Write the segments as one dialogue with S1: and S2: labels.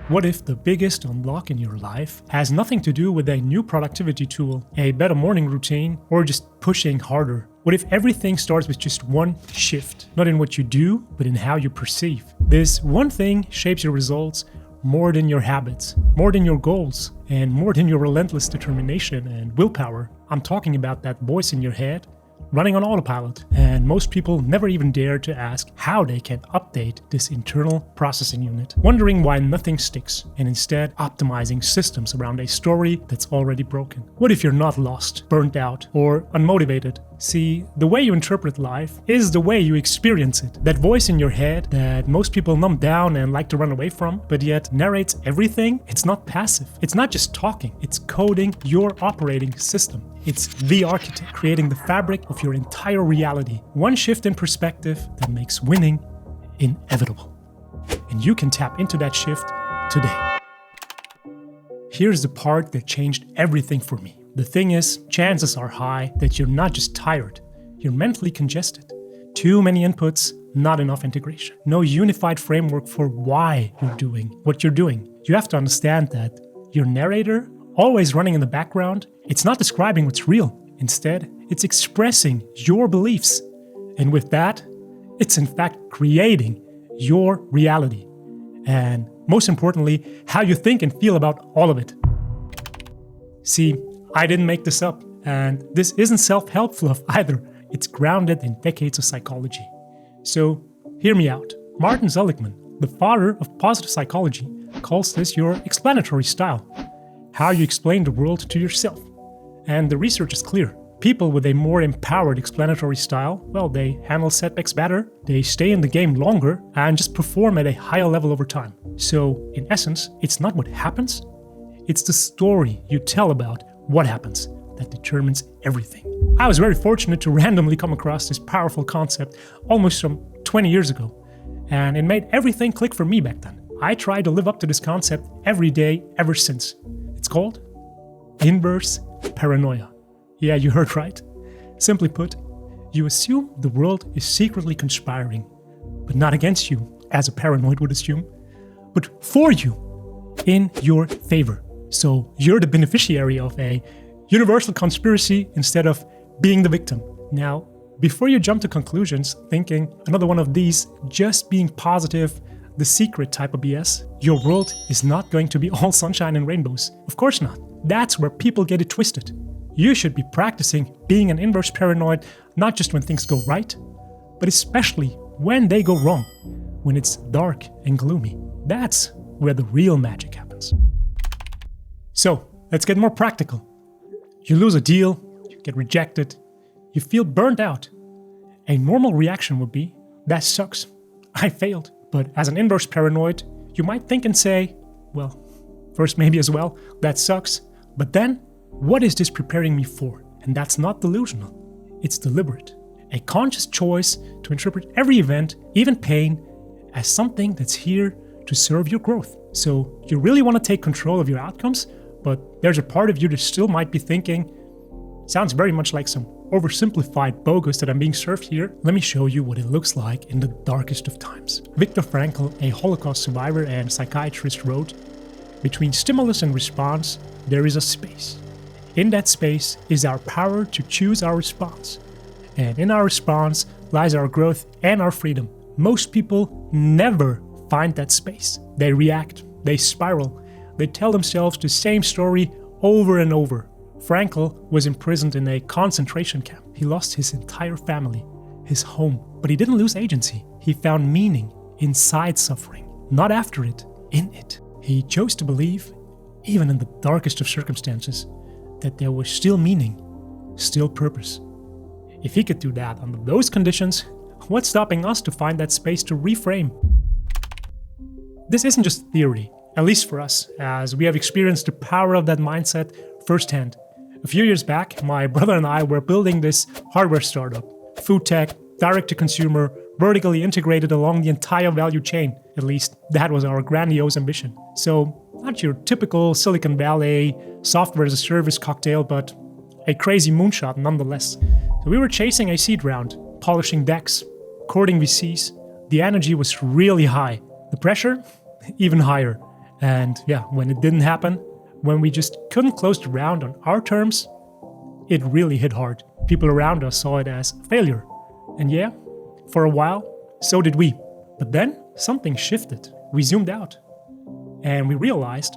S1: What if the biggest unlock in your life has nothing to do with a new productivity tool, a better morning routine, or just pushing harder? What if everything starts with just one shift, not in what you do, but in how you perceive? This one thing shapes your results more than your habits, more than your goals, and more than your relentless determination and willpower. I'm talking about that voice in your head running on autopilot, and most people never even dare to ask how they can update this internal processing unit, wondering why nothing sticks, and instead optimizing systems around a story that's already broken. What if you're not lost, burnt out, or unmotivated? See, the way you interpret life is the way you experience it. That voice in your head that most people numb down and like to run away from, but yet narrates everything, it's not passive. It's not just talking, it's coding your operating system. It's the architect creating the fabric of your entire reality. One shift in perspective that makes winning inevitable. And you can tap into that shift today. Here's the part that changed everything for me. The thing is, chances are high that you're not just tired, you're mentally congested. Too many inputs, not enough integration. No unified framework for why you're doing what you're doing. You have to understand that your narrator, always running in the background, it's not describing what's real. Instead, it's expressing your beliefs. And with that, it's in fact creating your reality. And most importantly, how you think and feel about all of it. See, I didn't make this up, and this isn't self-help fluff either. It's grounded in decades of psychology. So, hear me out. Martin Seligman, the father of positive psychology, calls this your explanatory style. How you explain the world to yourself. And the research is clear. People with a more empowered explanatory style, well, they handle setbacks better, they stay in the game longer, and just perform at a higher level over time. So, in essence, it's not what happens, it's the story you tell about what happens that determines everything. I was very fortunate to randomly come across this powerful concept almost some 20 years ago, and it made everything click for me back then. I try to live up to this concept every day ever since. It's called inverse paranoia. Yeah, you heard right. Simply put, you assume the world is secretly conspiring, but not against you, as a paranoid would assume, but for you, in your favor. So you're the beneficiary of a universal conspiracy instead of being the victim. Now, before you jump to conclusions, thinking another one of these just being positive, the secret type of BS, your world is not going to be all sunshine and rainbows. Of course not. That's where people get it twisted. You should be practicing being an inverse paranoid, not just when things go right, but especially when they go wrong, when it's dark and gloomy. That's where the real magic happens. So, let's get more practical. You lose a deal, you get rejected, you feel burned out. A normal reaction would be, that sucks, I failed. But as an inverse paranoid, you might think and say, well, first maybe as well, that sucks. But then, what is this preparing me for? And that's not delusional. It's deliberate. A conscious choice to interpret every event, even pain, as something that's here to serve your growth. So you really want to take control of your outcomes, but there's a part of you that still might be thinking, sounds very much like some oversimplified bogus that I'm being served here. Let me show you what it looks like in the darkest of times. Viktor Frankl, a Holocaust survivor and psychiatrist, wrote, "Between stimulus and response, there is a space. In that space is our power to choose our response. And in our response lies our growth and our freedom. Most people never find that space. They react, they spiral, they tell themselves the same story over and over. Frankl was imprisoned in a concentration camp. He lost his entire family, his home, but he didn't lose agency. He found meaning inside suffering, not after it, in it. He chose to believe, even in the darkest of circumstances, that there was still meaning, still purpose. If he could do that under those conditions, what's stopping us to find that space to reframe?" This isn't just theory, at least for us, as we have experienced the power of that mindset firsthand. A few years back, my brother and I were building this hardware startup, food tech, direct-to-consumer, vertically integrated along the entire value chain. At least, that was our grandiose ambition. So, not your typical Silicon Valley software-as-a-service cocktail, but a crazy moonshot nonetheless. So we were chasing a seed round, polishing decks, courting VCs. The energy was really high. The pressure, even higher. And yeah, when it didn't happen, when we just couldn't close the round on our terms, it really hit hard. People around us saw it as failure. And yeah, for a while, so did we. But then something shifted. We zoomed out. And we realized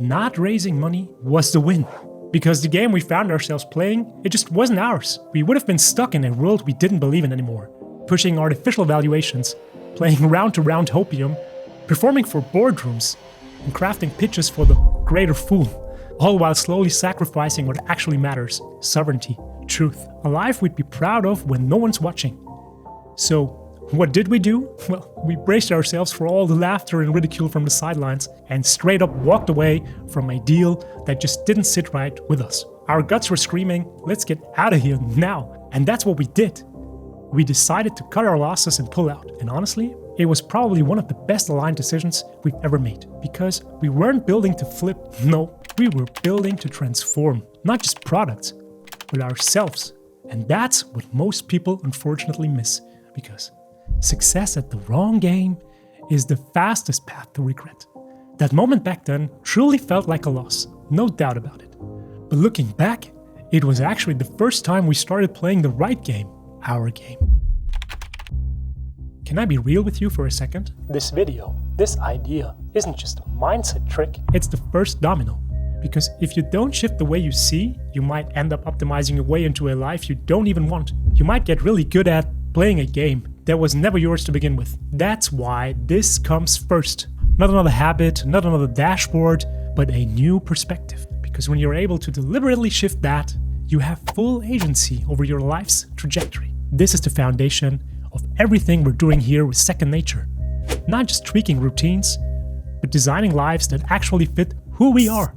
S1: not raising money was the win. Because the game we found ourselves playing, it just wasn't ours. We would have been stuck in a world we didn't believe in anymore. Pushing artificial valuations, playing round-to-round hopium, performing for boardrooms, and crafting pitches for the greater fool, all while slowly sacrificing what actually matters: sovereignty, truth, a life we'd be proud of when no one's watching. So, what did we do? Well, we braced ourselves for all the laughter and ridicule from the sidelines and straight up walked away from a deal that just didn't sit right with us. Our guts were screaming, let's get out of here now. And that's what we did. We decided to cut our losses and pull out. And honestly, it was probably one of the best aligned decisions we've ever made. Because we weren't building to flip, no, we were building to transform. Not just products, but ourselves. And that's what most people unfortunately miss. Because success at the wrong game is the fastest path to regret. That moment back then truly felt like a loss, no doubt about it. But looking back, it was actually the first time we started playing the right game, our game. Can I be real with you for a second? This video, this idea, isn't just a mindset trick, it's the first domino. Because if you don't shift the way you see, you might end up optimizing your way into a life you don't even want. You might get really good at playing a game that was never yours to begin with. That's why this comes first. Not another habit, not another dashboard, but a new perspective. Because when you're able to deliberately shift that, you have full agency over your life's trajectory. This is the foundation of everything we're doing here with Second Nature. Not just tweaking routines, but designing lives that actually fit who we are.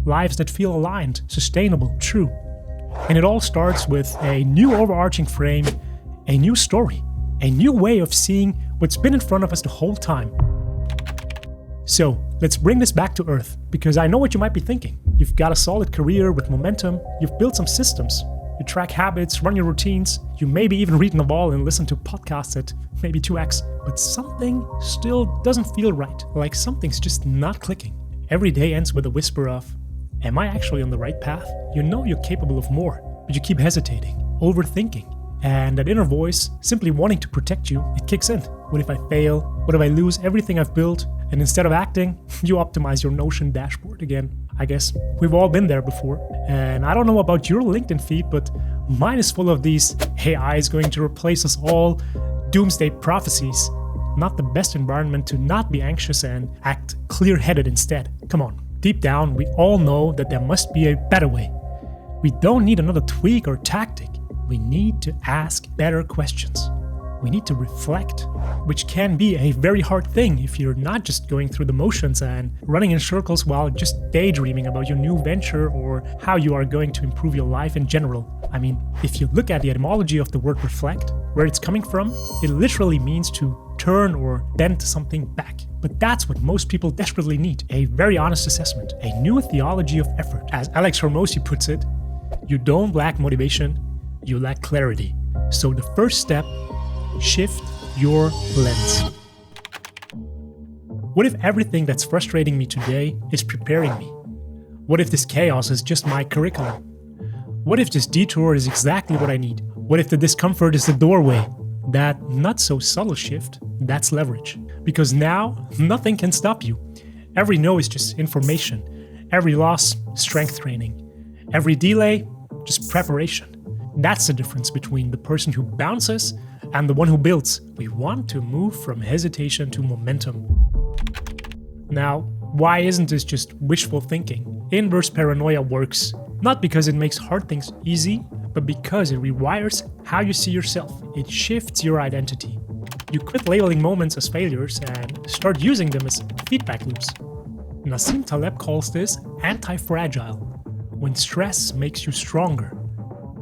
S1: Lives that feel aligned, sustainable, true. And it all starts with a new overarching frame, a new story, a new way of seeing what's been in front of us the whole time. So, let's bring this back to earth, because I know what you might be thinking. You've got a solid career with momentum, you've built some systems, you track habits, run your routines, you maybe even read Naval and listen to podcasts at maybe 2x, but something still doesn't feel right, like something's just not clicking. Every day ends with a whisper of, am I actually on the right path? You know you're capable of more, but you keep hesitating, overthinking. And that inner voice, simply wanting to protect you, it kicks in. What if I fail? What if I lose everything I've built? And instead of acting, you optimize your Notion dashboard again. I guess we've all been there before. And I don't know about your LinkedIn feed, but mine is full of these AI is going to replace us all doomsday prophecies. Not the best environment to not be anxious and act clear-headed instead. Come on. Deep down, we all know that there must be a better way. We don't need another tweak or tactic. We need to ask better questions. We need to reflect, which can be a very hard thing if you're not just going through the motions and running in circles while just daydreaming about your new venture or how you are going to improve your life in general. I mean, if you look at the etymology of the word reflect, where it's coming from, it literally means to turn or bend something back. But that's what most people desperately need, a very honest assessment, a new theology of effort. As Alex Hormozi puts it, you don't lack motivation, you lack clarity. So the first step, shift your lens. What if everything that's frustrating me today is preparing me? What if this chaos is just my curriculum? What if this detour is exactly what I need? What if the discomfort is the doorway? That not so subtle shift, that's leverage. Because now, nothing can stop you. Every no is just information. Every loss, strength training. Every delay, just preparation. That's the difference between the person who bounces and the one who builds. We want to move from hesitation to momentum. Now, why isn't this just wishful thinking? Inverse paranoia works, not because it makes hard things easy, but because it rewires how you see yourself. It shifts your identity. You quit labeling moments as failures and start using them as feedback loops. Nassim Taleb calls this anti-fragile, when stress makes you stronger.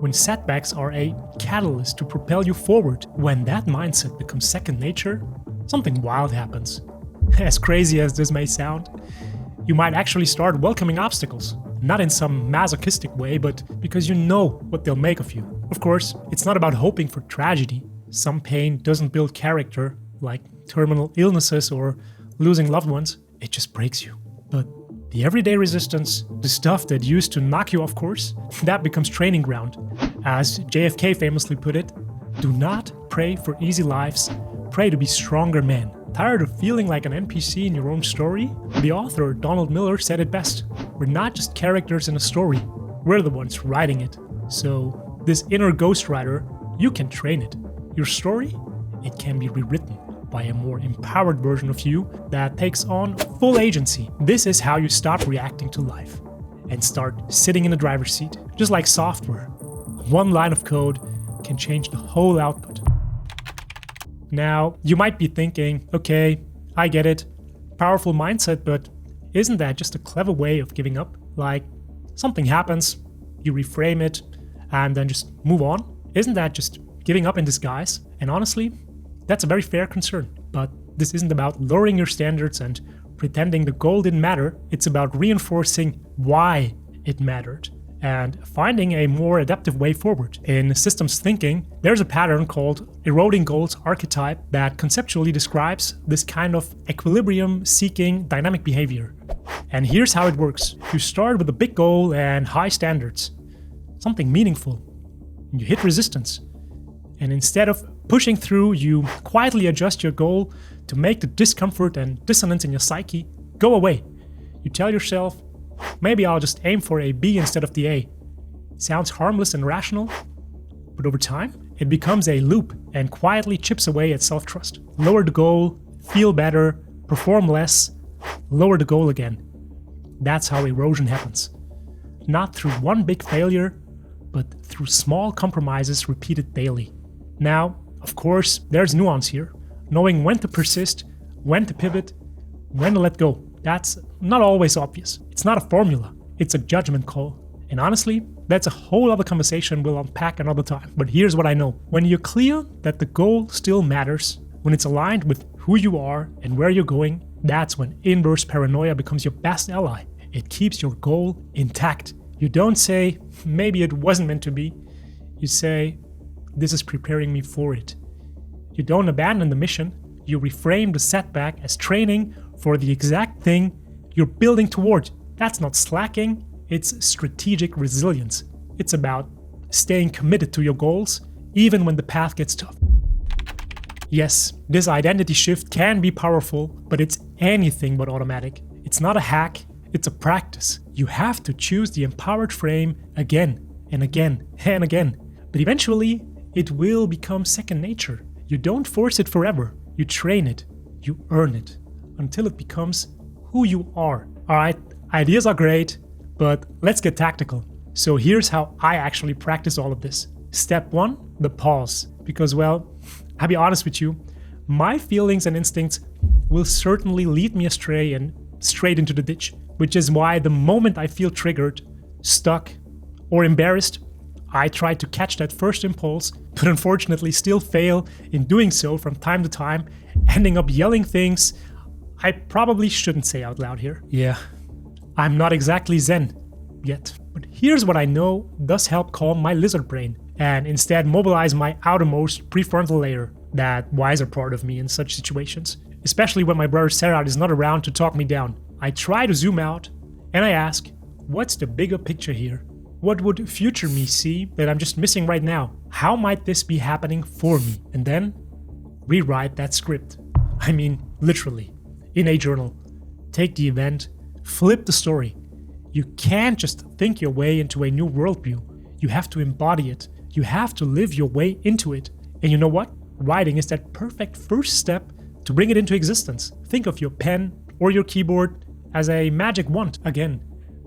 S1: When setbacks are a catalyst to propel you forward, when that mindset becomes second nature, something wild happens. As crazy as this may sound, you might actually start welcoming obstacles, not in some masochistic way, but because you know what they'll make of you. Of course, it's not about hoping for tragedy. Some pain doesn't build character, like terminal illnesses or losing loved ones. It just breaks you. But the everyday resistance, the stuff that used to knock you off course, that becomes training ground. As JFK famously put it, do not pray for easy lives, pray to be stronger men. Tired of feeling like an NPC in your own story? The author, Donald Miller, said it best. We're not just characters in a story, we're the ones writing it. So, this inner ghostwriter, you can train it. Your story, it can be rewritten by a more empowered version of you that takes on full agency. This is how you stop reacting to life and start sitting in the driver's seat. Just like software, one line of code can change the whole output. Now, you might be thinking, okay, I get it, powerful mindset, but isn't that just a clever way of giving up? Like, something happens, you reframe it, and then just move on? Isn't that just giving up in disguise? And honestly, that's a very fair concern. But this isn't about lowering your standards and pretending the goal didn't matter. It's about reinforcing why it mattered and finding a more adaptive way forward. In systems thinking, there's a pattern called eroding goals archetype that conceptually describes this kind of equilibrium-seeking dynamic behavior. And here's how it works. You start with a big goal and high standards, something meaningful, and you hit resistance. And instead of pushing through, you quietly adjust your goal to make the discomfort and dissonance in your psyche go away. You tell yourself, maybe I'll just aim for a B instead of the A. Sounds harmless and rational, but over time, it becomes a loop and quietly chips away at self-trust. Lower the goal, feel better, perform less, lower the goal again. That's how erosion happens. Not through one big failure, but through small compromises repeated daily. Now, of course, there's nuance here. Knowing when to persist, when to pivot, when to let go. That's not always obvious. It's not a formula. It's a judgment call. And honestly, that's a whole other conversation we'll unpack another time. But here's what I know. When you're clear that the goal still matters, when it's aligned with who you are and where you're going, that's when inverse paranoia becomes your best ally. It keeps your goal intact. You don't say, maybe it wasn't meant to be. You say, this is preparing me for it. You don't abandon the mission. You reframe the setback as training for the exact thing you're building toward. That's not slacking, it's strategic resilience. It's about staying committed to your goals, even when the path gets tough. Yes, this identity shift can be powerful, but it's anything but automatic. It's not a hack, it's a practice. You have to choose the empowered frame again and again and again. But eventually, it will become second nature. You don't force it forever. You train it. You earn it. Until it becomes who you are. Alright, ideas are great, but let's get tactical. So here's how I actually practice all of this. Step 1, the pause. Because, well, I'll be honest with you, my feelings and instincts will certainly lead me astray and straight into the ditch. Which is why the moment I feel triggered, stuck, or embarrassed, I try to catch that first impulse, but unfortunately still fail in doing so from time to time, ending up yelling things I probably shouldn't say out loud here. Yeah, I'm not exactly zen yet, but here's what I know does help calm my lizard brain and instead mobilize my outermost prefrontal layer, that wiser part of me in such situations, especially when my brother Sarah is not around to talk me down. I try to zoom out and I ask, what's the bigger picture here? What would future me see that I'm just missing right now? How might this be happening for me? And then rewrite that script. I mean, literally, in a journal. Take the event, flip the story. You can't just think your way into a new worldview. You have to embody it. You have to live your way into it. And you know what? Writing is that perfect first step to bring it into existence. Think of your pen or your keyboard as a magic wand. Again,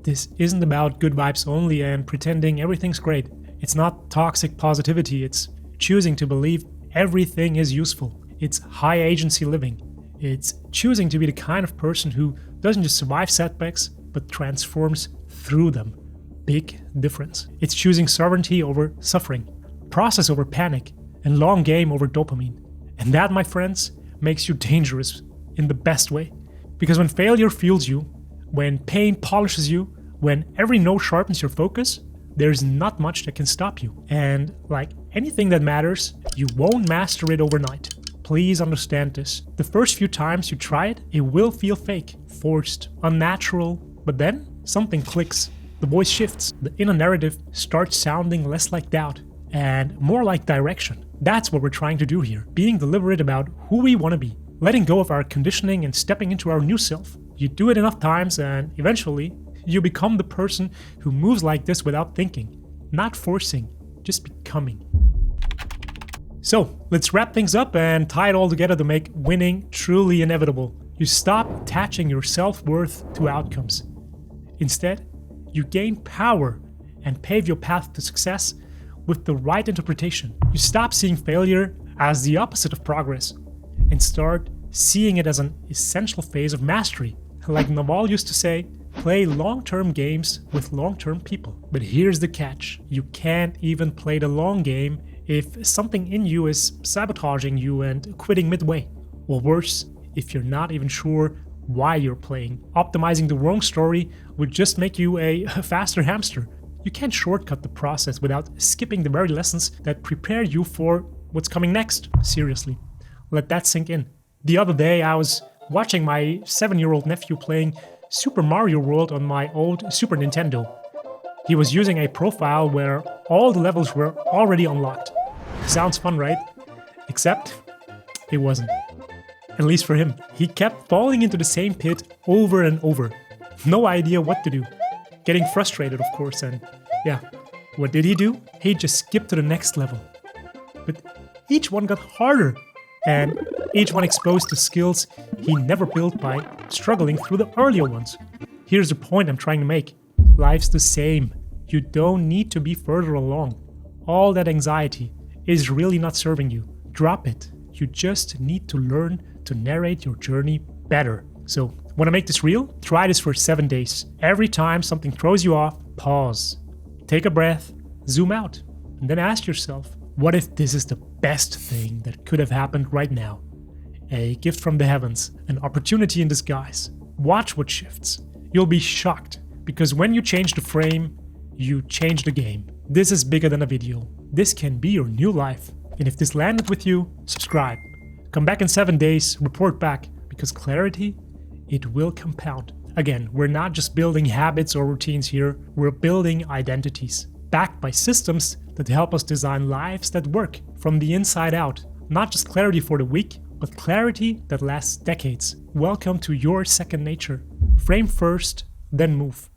S1: this isn't about good vibes only and pretending everything's great. It's not toxic positivity, it's choosing to believe everything is useful. It's high agency living. It's choosing to be the kind of person who doesn't just survive setbacks, but transforms through them. Big difference. It's choosing sovereignty over suffering, process over panic, and long game over dopamine. And that, my friends, makes you dangerous in the best way. Because when failure fuels you, when pain polishes you, when every no sharpens your focus, there's not much that can stop you. And like anything that matters, you won't master it overnight. please understand this. The first few times you try it, it will feel fake, forced, unnatural, but then something clicks. The voice shifts. The inner narrative starts sounding less like doubt and more like direction. That's what we're trying to do here. Being deliberate about who we want to be. Letting go of our conditioning and stepping into our new self. You do it enough times and eventually you become the person who moves like this without thinking. Not forcing, just becoming. So, let's wrap things up and tie it all together to make winning truly inevitable. You stop attaching your self-worth to outcomes. Instead, you gain power and pave your path to success with the right interpretation. You stop seeing failure as the opposite of progress and start seeing it as an essential phase of mastery. Like Naval used to say, play long-term games with long-term people. But here's the catch. You can't even play the long game if something in you is sabotaging you and quitting midway. Or worse, if you're not even sure why you're playing. Optimizing the wrong story would just make you a faster hamster. You can't shortcut the process without skipping the very lessons that prepare you for what's coming next. Seriously, let that sink in. The other day I was watching my 7-year-old nephew playing Super Mario World on my old Super Nintendo. He was using a profile where all the levels were already unlocked. Sounds fun, right? Except it wasn't. At least for him. He kept falling into the same pit over and over. No idea what to do. Getting frustrated, of course, and yeah. What did he do? He just skipped to the next level. But each one got harder, and each one exposed to skills he never built by struggling through the earlier ones. Here's the point I'm trying to make. Life's the same. You don't need to be further along. All that anxiety is really not serving you. Drop it. You just need to learn to narrate your journey better. So, want to make this real? Try this for 7 days. Every time something throws you off, pause. Take a breath, zoom out, and then ask yourself, what if this is the best thing that could have happened right now? A gift from the heavens, an opportunity in disguise. Watch what shifts. You'll be shocked, because when you change the frame, you change the game. This is bigger than a video. This can be your new life. And if this landed with you, subscribe. Come back in 7 days, report back, because clarity, it will compound. Again, we're not just building habits or routines here, we're building identities, backed by systems that help us design lives that work from the inside out. Not just clarity for the week, but clarity that lasts decades. Welcome to your second nature. Frame first, then move.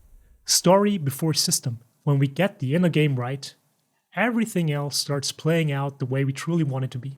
S1: Story before system. When we get the inner game right, everything else starts playing out the way we truly want it to be.